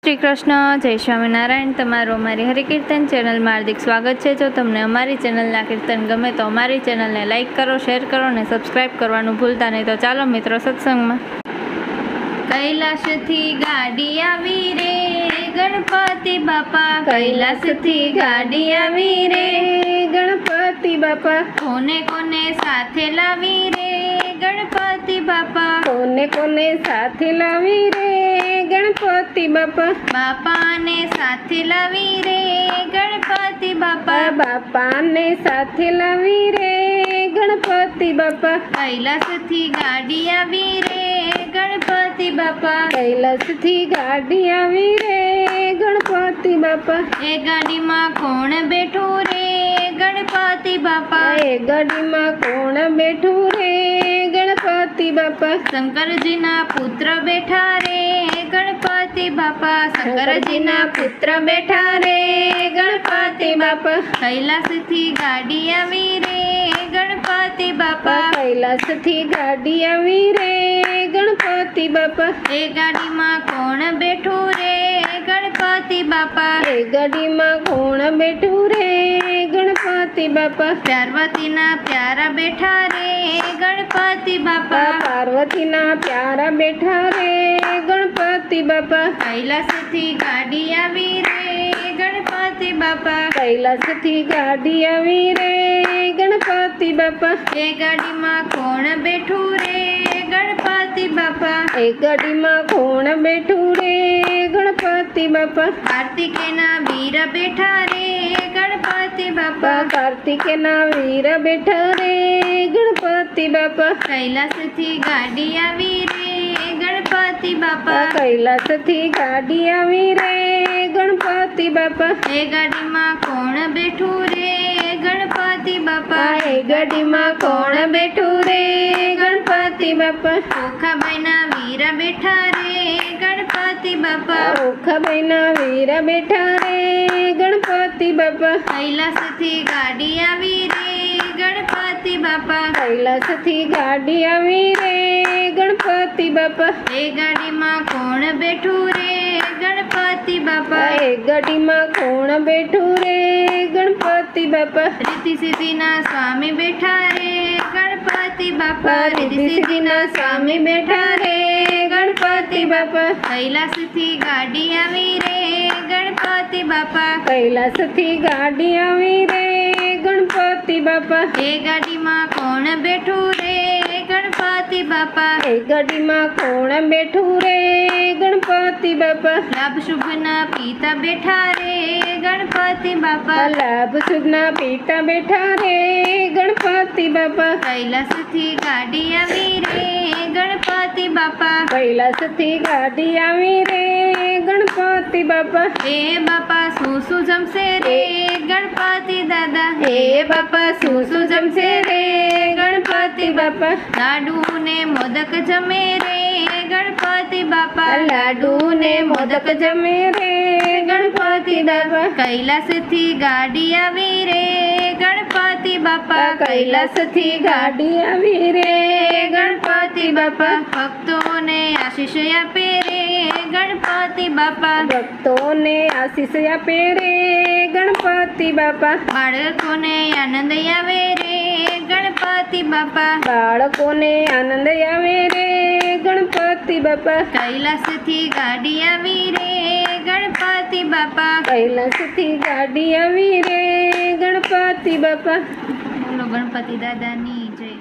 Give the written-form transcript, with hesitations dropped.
શ્રી કૃષ્ણ, જય સ્વામિનારાયણ। તમારું અમારી હરિકીર્તન ચેનલમાં હાર્દિક સ્વાગત છે। જો તમને અમારી ચેનલના કીર્તન ગમે તો અમારી ચેનલને લાઇક કરો, શેર કરો અને સબસ્ક્રાઈબ કરવાનું ભૂલતા નહીં। તો ચાલો મિત્રો સત્સંગમાં। કૈલાસથી ગાડી આવી રે ગણપતિ બાપા, કૈલાસથી ગાડી આવી રે ગણપતિ બાપા, કોને કોને સાથે લાવી રે ગણપતિ બાપા, કોને કોને સાથે લાવી રે ગણપતિ બાપા, બાપાને સાથે લાવી રે ગણપતિ બાપા, બાપાને સાથે લાવી રે ગણપતિ બાપા, કૈલાસથી ગાડી આવી રે ગણપતિ બાપા, કૈલાસથી ગાડી આવી રે ગણપતિ બાપા, એ ગાડીમાં કોણ બેઠું રે ગણપતિ બાપા, એ ગાડીમાં કોણ બેઠું રે ગણપતિ બાપા, શંકરજીના પુત્ર બેઠા રે ગણપતિ બાપા, શંકરજીના પુત્ર બેઠા રે ગણપતિ બાપા, કૈલાસથી ગાડી આવી રે ગણપતિ બાપા, કૈલાસથી ગાડી આવી રે ગણપતિ બાપા, એ ગાડીમાં કોણ બેઠું રે ગણપતિ બાપા, એ ગાડીમાં કોણ બેઠું રે ગણપતિ બાપા, પાર્વતીના પ્યારા બેઠા રે ગણપતિ બાપા, પાર્વતીના પ્યારા બેઠા રે ગણપતિ બાપા, કૈલાસથી ગાડી આવી રે ગણપતિ બાપા, કૈલાસથી ગાડી આવી રે ગણપતિ બાપા, એ ગાડીમાં કોણ બેઠું રે ગણપતિ બાપા, એ ગાડીમાં કોણ બેઠું રે ગણપતિ બાપા, કાર્તિકેયના વીર બેઠા રે ગણપતિ બાપા, કાર્તિકેયના વીર બેઠા રે ગણપતિ બાપા, કૈલાસથી ગાડી આવી રે ગણપતિ બાપા, કૈલાસથી ગાડી આવી રે ગણપતિ બાપા, એ ગાડીમાં કોણ બેઠું રે ગણપતિ બાપા, એ ગાડીમાં કોણ બેઠું રે ગણપતિ બાપા, ઓખાબાઈના વીર બેઠા રે ગણપતિ બાપા, ઓખાબાઈના વીર બેઠા રે ગણપતિ બાપા, કૈલાસથી ગાડી આવી રે ગણપતિ બાપા, કૈલાસથી ગાડી આવી રે ગણપતિ બાપા, એ ગાડીમાં કોણ બેઠું રે ગણપતિ બાપા, એ ગાડીમાં કોણ બેઠું રે ગણપતિ બાપા, રીતિ સિદ્ધિના સ્વામી બેઠા રે ગણપતિ બાપા, રીતિ સિદ્ધિના સ્વામી બેઠા રે ગણપતિ બાપા, કૈલાસથી ગાડી આવી રે ગણપતિ બાપા, કૈલાસથી ગાડી આવી રે ગણપતિ બાપા, એ ગાડીમાં કોણ બેઠું રે ગણપતિ બાપા, એ ગાડીમાં કોણ બેઠું રે ગણપતિ બાપા, લાભ શુભના પિતા બેઠા રે ગણપતિ બાપા, લાભ શુભના પિતા બેઠા રે ગણપતિ બાપા, કૈલાસથી ગાડી આવી રે ગણપતિ બાપા, કૈલાસથી ગાડી આવી રે ગણપતિ બાપા, એ બાપા શું શું જમશે રે ગણપતિ દાદા, એ બાપા શું શું જમશે રે ગણપતિ બાપા, લાડુ ને મોદક જમે રે ગણપતિ બાપા, લાડુ ને મોદક જમે રે ગણપતિ બાપા, કૈલાસથી ગાડી આવી રે ગણપતિ બાપા, કૈલાસથી ગાડી આવી રે ગણપતિ બાપા, ભક્તોને આશીષ આપે રે ગણપતિ બાપા, ભક્તોને આશીષ આપે રે ગણપતિ બાપા, બાળકોને આનંદ આવે રે ગણપતિ બાપા, બાળકોને આનંદ આવે રે ગણપતિ બાપા, કૈલાસથી ગાડી આવી રે ગણપતિ બાપા, કૈલાસથી ગાડી આવી રે ગણપતિ બાપા। બોલો ગણપતિ દાદાની જય।